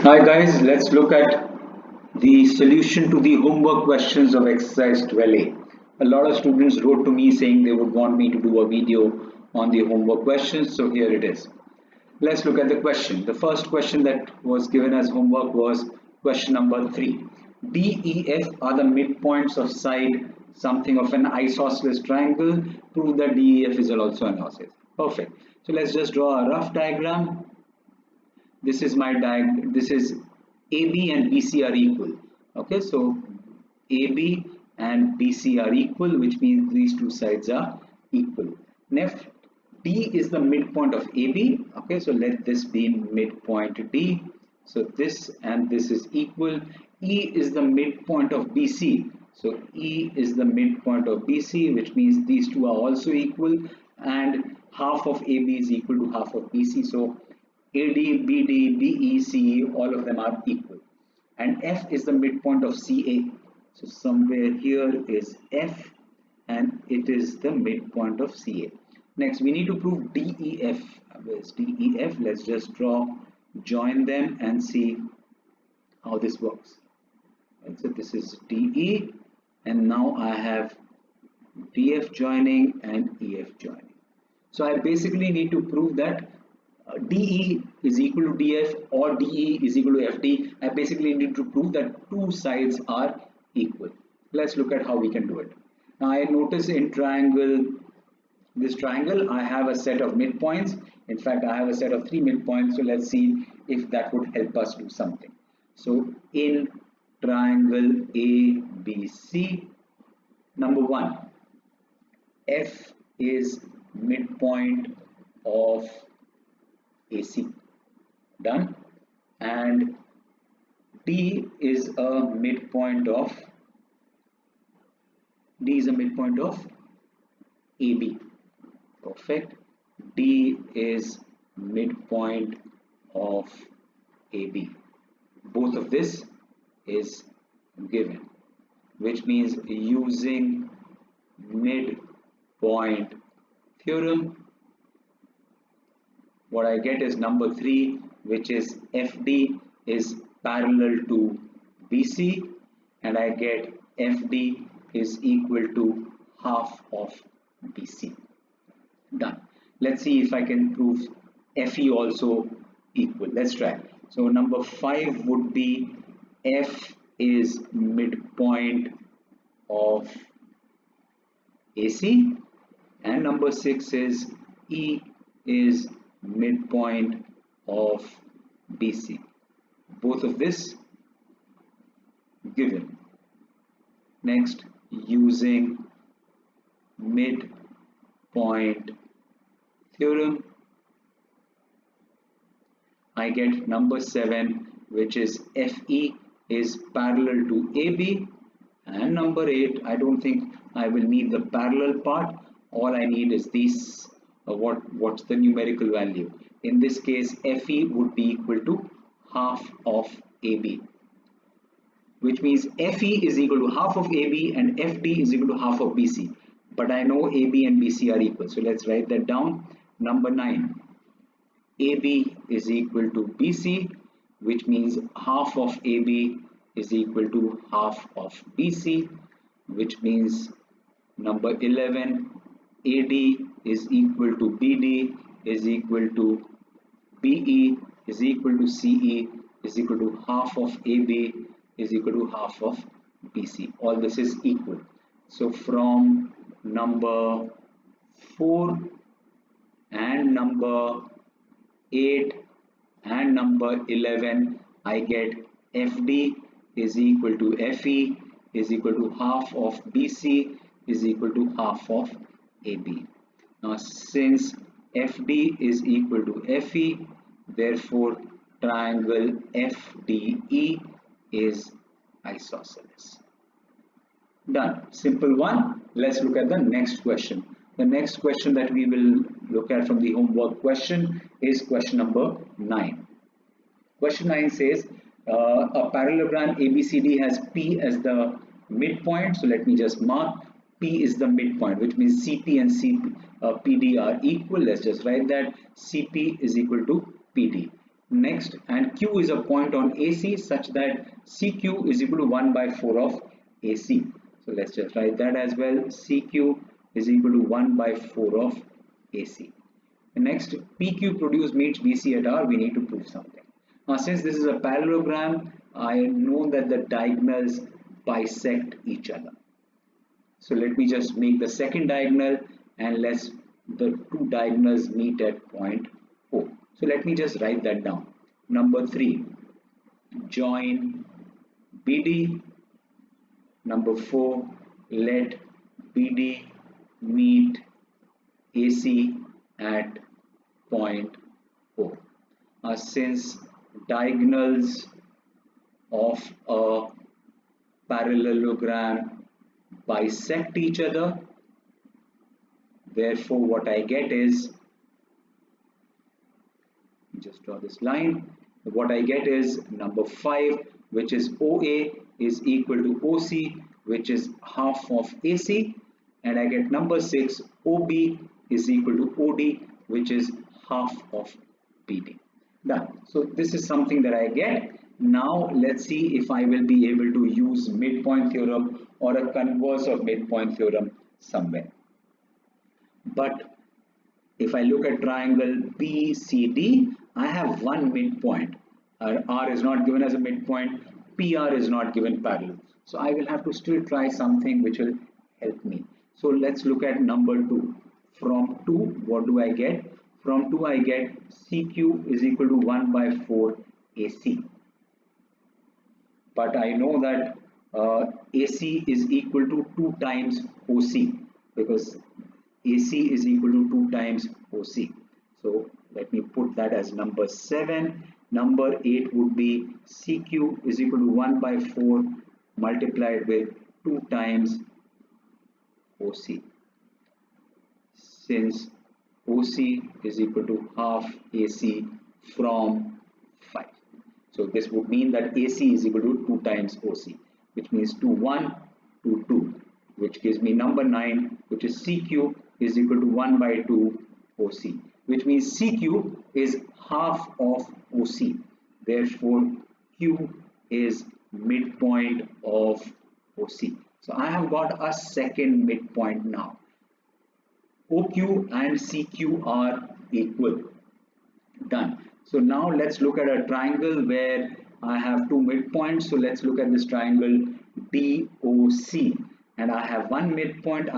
Hi guys, let's look at the solution to the homework questions of exercise 12a. A lot of students wrote to me saying they would want me to do a video on the homework questions, so here it is. Let's look at the question. The first question that was given as homework was question number 3. D, E, F are the midpoints of side something of an isosceles triangle. Prove that D, E, F is also an isosceles. Perfect. So let's just draw a rough diagram. This is my this is AB and BC are equal. Okay, so AB and BC are equal, which means these two sides are equal. Next, D is the midpoint of AB. Okay, so let this be midpoint D. So this and this is equal. E is the midpoint of BC. So E is the midpoint of BC, which means these two are also equal, and half of AB is equal to half of BC. So AD, BD, BE, CE, all of them are equal. And F is the midpoint of CA. So somewhere here is F and it is the midpoint of CA. Next, we need to prove DEF. Where's DEF? Let's just join them and see how this works. And so this is DE and now I have DF joining and EF joining. So I basically need to prove that DE is equal to DF or DE is equal to FD. I basically need to prove that two sides are equal. Let's look at how we can do it. Now I notice in this triangle, I have a set of midpoints. In fact, I have a set of 3 midpoints. So let's see if that would help us do something. So in triangle ABC, number 1, F is midpoint of AC, done, and D is a midpoint of AB. Perfect. D is midpoint of AB. Both of this is given, which means using mid point theorem, what I get is number 3, which is FD is parallel to BC, and I get FD is equal to half of BC. Done. Let's see if I can prove FE also equal. Let's try. So number 5 would be F is midpoint of AC, and number 6 is E is midpoint of BC. Both of this given. Next, using mid-point theorem, I get number 7, which is FE is parallel to AB, and number 8, I don't think I will need the parallel part. All I need is this. What's the numerical value? In this case, FE would be equal to half of AB, which means FE is equal to half of AB and FD is equal to half of BC. But I know AB and BC are equal, so let's write that down. Number 9, AB is equal to BC, which means half of AB is equal to half of BC, which means number 11, AD is equal to BD is equal to BE is equal to CE is equal to half of AB is equal to half of BC. All this is equal. So from number 4 and number 8 and number 11, I get FD is equal to FE is equal to half of BC is equal to half of AB. Now since FD is equal to FE, therefore triangle FDE is isosceles. Done. Simple one. Let's look at the next question. The next question that we will look at from the homework question is question number 9. Question 9 says a parallelogram ABCD has P as the midpoint. So let me just mark P is the midpoint, which means CP and PD are equal. Let's just write that CP is equal to PD. Next, and Q is a point on AC such that CQ is equal to 1 by 4 of AC. So let's just write that as well. CQ is equal to 1 by 4 of AC. Next, PQ produced meets BC at R. We need to prove something. Now, since this is a parallelogram, I know that the diagonals bisect each other. So let me just make the second diagonal and let's the two diagonals meet at point O. So let me just write that down. Number 3, join BD. Number 4, let BD meet AC at point O. Since diagonals of a parallelogram bisect each other, therefore what I get is, just draw this line, what I get is number 5, which is OA is equal to OC, which is half of AC, and I get number 6, OB is equal to OD, which is half of BD. Done. So this is something that I get. Now let's see if I will be able to use midpoint theorem or a converse of midpoint theorem somewhere. But if I look at triangle BCD, I have one midpoint. R is not given as a midpoint, PR is not given parallel. So I will have to still try something which will help me. So let's look at number 2. From 2, what do I get? From 2, I get CQ is equal to 1 by 4 AC. But I know that AC is equal to 2 times OC, because AC is equal to 2 times OC. So let me put that as number 7. Number 8 would be CQ is equal to 1 by 4 multiplied with 2 times OC. Since OC is equal to half AC from 5. So this would mean that AC is equal to 2 times OC, which means 2, 1, 2, 2, which gives me number 9, which is CQ is equal to 1 by 2 OC, which means CQ is half of OC. Therefore, Q is midpoint of OC. So I have got a second midpoint now. OQ and CQ are equal. Done. So now let's look at a triangle where I have two midpoints. So let's look at this triangle DOC. And I have one midpoint,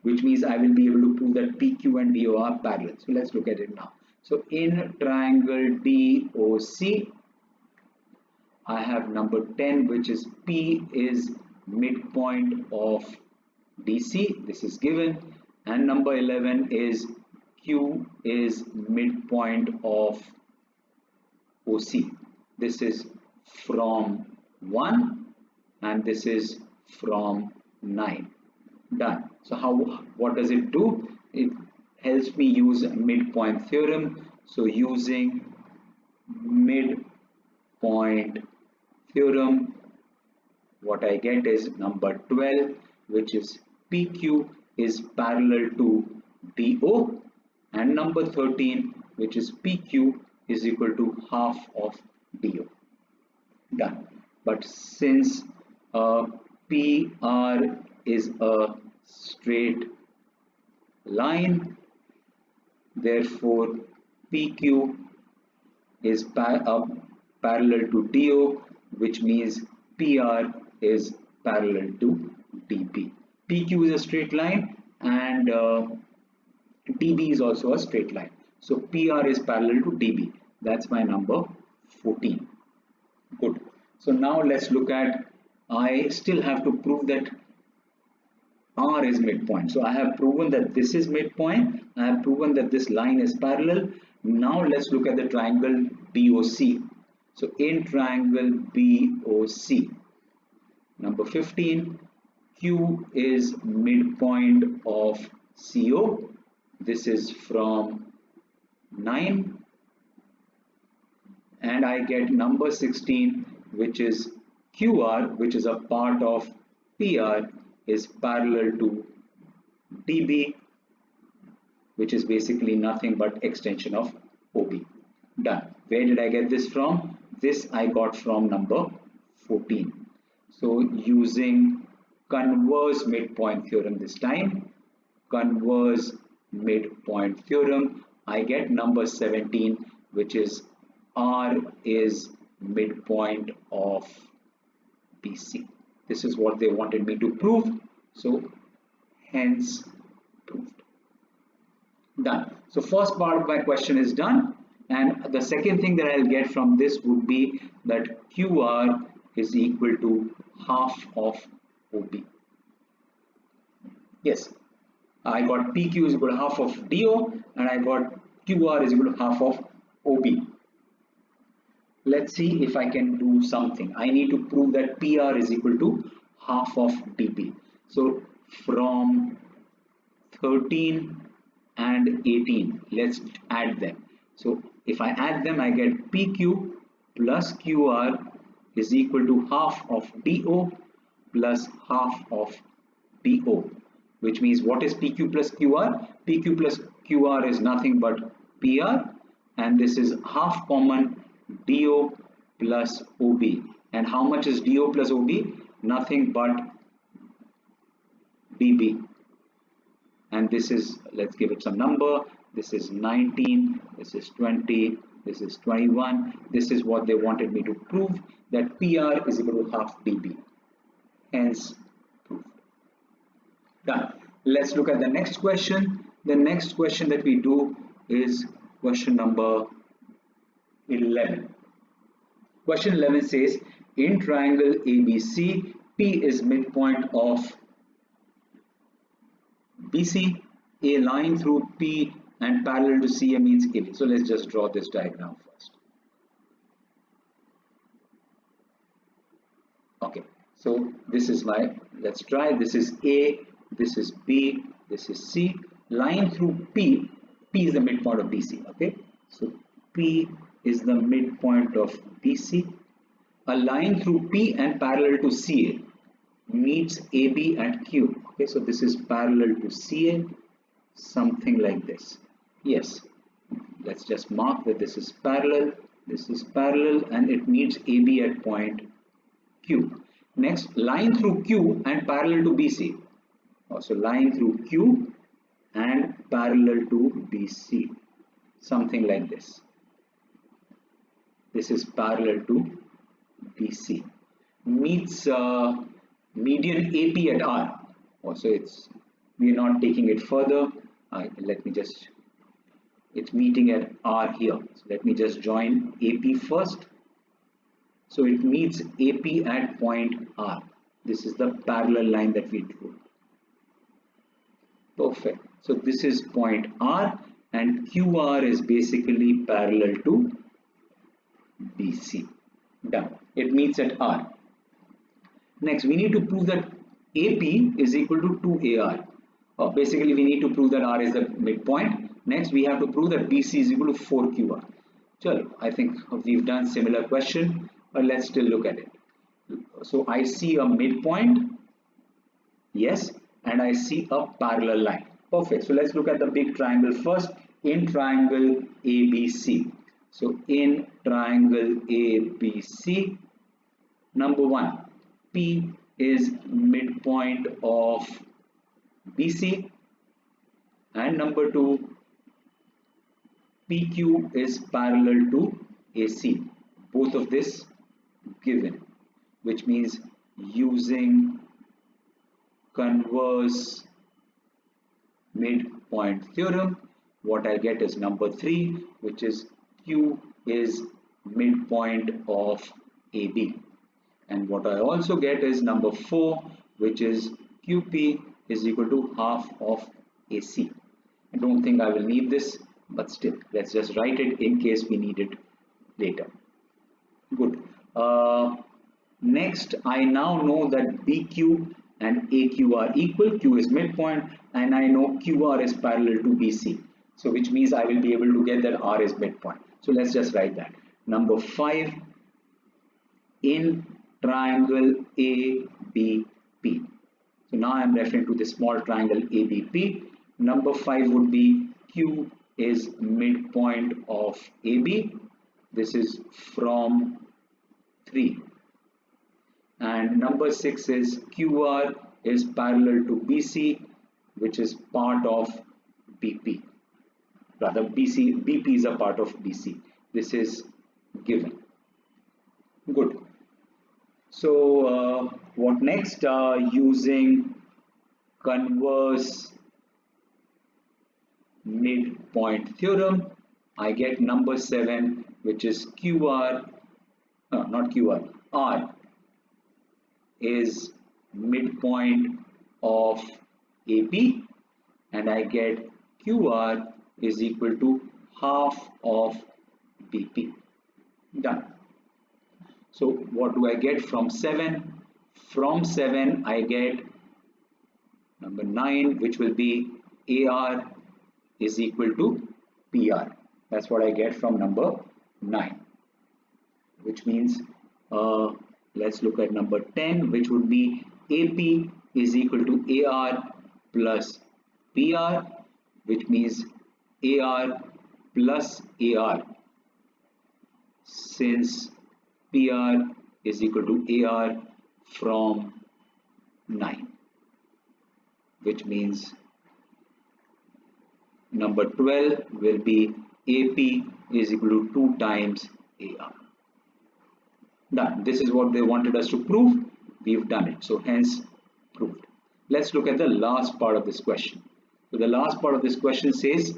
which means I will be able to prove that PQ and DO are parallel. So let's look at it now. So in triangle DOC, I have number 10, which is P is midpoint of DC. This is given. And number 11 is Q is midpoint of OC. This is from 1 and this is from 9. Done. So what does it do? It helps me use midpoint theorem. So using midpoint theorem, what I get is number 12, which is PQ is parallel to DO, and number 13, which is PQ is equal to half of DO. Done. But since PR is a straight line, therefore PQ is parallel to DO, which means PR is parallel to DP. PQ is a straight line and DB is also a straight line. So PR is parallel to DB. That's my number 14. Good. So now let's look at, I still have to prove that R is midpoint. So I have proven that this is midpoint. I have proven that this line is parallel. Now let's look at the triangle BOC. So in triangle BOC, number 15, Q is midpoint of CO. This is from 9. And I get number 16, which is QR, which is a part of PR, is parallel to DB, which is basically nothing but extension of OB. Done. Where did I get this from? This I got from number 14. So using converse midpoint theorem this time, converse midpoint theorem, I get number 17, which is R is midpoint of BC. This is what they wanted me to prove. So hence proved. Done. So first part of my question is done. And the second thing that I'll get from this would be that QR is equal to half of OB. Yes, I got PQ is equal to half of DO and I got QR is equal to half of OB. Let's see if I can do something. I need to prove that PR is equal to half of DP. So from 13 and 18, let's add them. So if I add them, I get PQ plus QR is equal to half of DO plus half of DO, which means what is PQ plus QR? PQ plus QR is nothing but PR, and this is half common DO plus OB. And how much is DO plus OB? Nothing but DB. And this is, let's give it some number, this is 19, this is 20, this is 21. This is what they wanted me to prove, that PR is equal to half DB. Hence proved. Done. Let's look at the next question. The next question that we do is question number 11. Question 11 says, in triangle ABC, P is midpoint of BC, a line through P and parallel to CA meets AB. So let's just draw this diagram first. Okay, so this is my, let's try, this is A, this is B, this is C. Line through P, P is the midpoint of BC, okay? So P is the midpoint of BC. A line through P and parallel to CA meets AB and Q. Okay, so this is parallel to CA, something like this. Yes, let's just mark that this is parallel, and it meets AB at point Q. Next, line through Q and parallel to BC. Also line through Q and parallel to BC, something like this. This is parallel to BC. Meets median AP at R. Also, we are not taking it further. Let me just, it's meeting at R here. So let me just join AP first. So it meets AP at point R. This is the parallel line that we drew. Perfect. So this is point R and QR is basically parallel to BC. Done. It meets at R. Next, we need to prove that AP is equal to 2AR. Basically, we need to prove that R is the midpoint. Next, we have to prove that BC is equal to 4QR. Chalo, I think we've done similar question, but let's still look at it. So I see a midpoint, yes, and I see a parallel line. Perfect. So let's look at the big triangle first. In triangle ABC. So in triangle ABC, number one, P is midpoint of BC, and number two, PQ is parallel to AC. Both of this given, which means using converse midpoint theorem, what I get is number 3, which is Q is midpoint of AB. And what I also get is number 4, which is QP is equal to half of AC. I don't think I will need this, but still, let's just write it in case we need it later. Good. Next, I now know that BQ and AQ are equal. Q is midpoint, and I know QR is parallel to BC. So which means I will be able to get that R is midpoint. So let's just write that. Number 5, in triangle ABP. So now I am referring to the small triangle ABP. Number 5 would be Q is midpoint of AB. This is from 3. And number 6 is QR is parallel to BC, which is part of BP. Rather, BP is a part of BC. This is given. Good. So what next? Using converse midpoint theorem, I get number 7, which is QR, not QR, R is midpoint of AB, and I get QR is equal to half of BP. Done. So what do I get from 7? From 7 I get number 9, which will be AR is equal to PR. That's what I get from number 9, which means let's look at number 10, which would be AP is equal to AR plus PR, which means AR plus AR, since PR is equal to AR from 9, which means number 12 will be AP is equal to 2 times AR. Done. This is what they wanted us to prove. We've done it. So hence proved. Let's look at the last part of this question. So the last part of this question says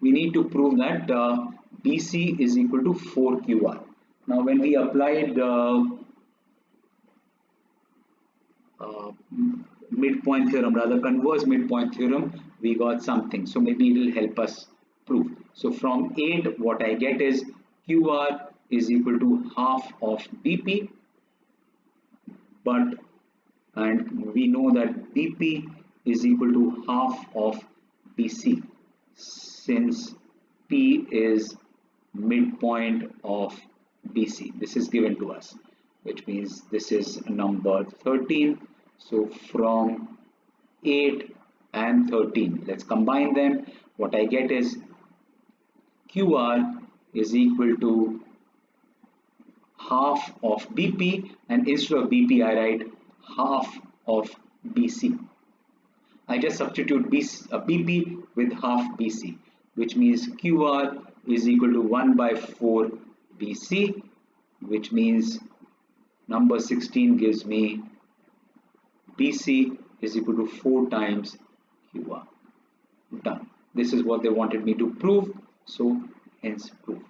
we need to prove that BC is equal to 4QR. Now when we applied midpoint theorem, rather converse midpoint theorem, we got something. So maybe it will help us prove. So from 8, what I get is QR is equal to half of BP, and we know that BP is equal to half of BC, since P is midpoint of BC. This is given to us, which means this is number 13. So from 8 and 13, let's combine them. What I get is QR is equal to half of BP, and instead of BP I write half of BC. I just substitute BP with half BC, which means QR is equal to 1 by 4 BC, which means number 16 gives me BC is equal to 4 times QR. Done. This is what they wanted me to prove, so hence proof.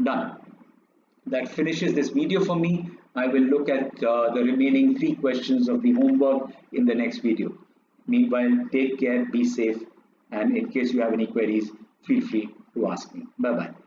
Done. That finishes this video for me. I will look at the remaining 3 questions of the homework in the next video. Meanwhile, take care, be safe, and in case you have any queries, feel free to ask me. Bye-bye.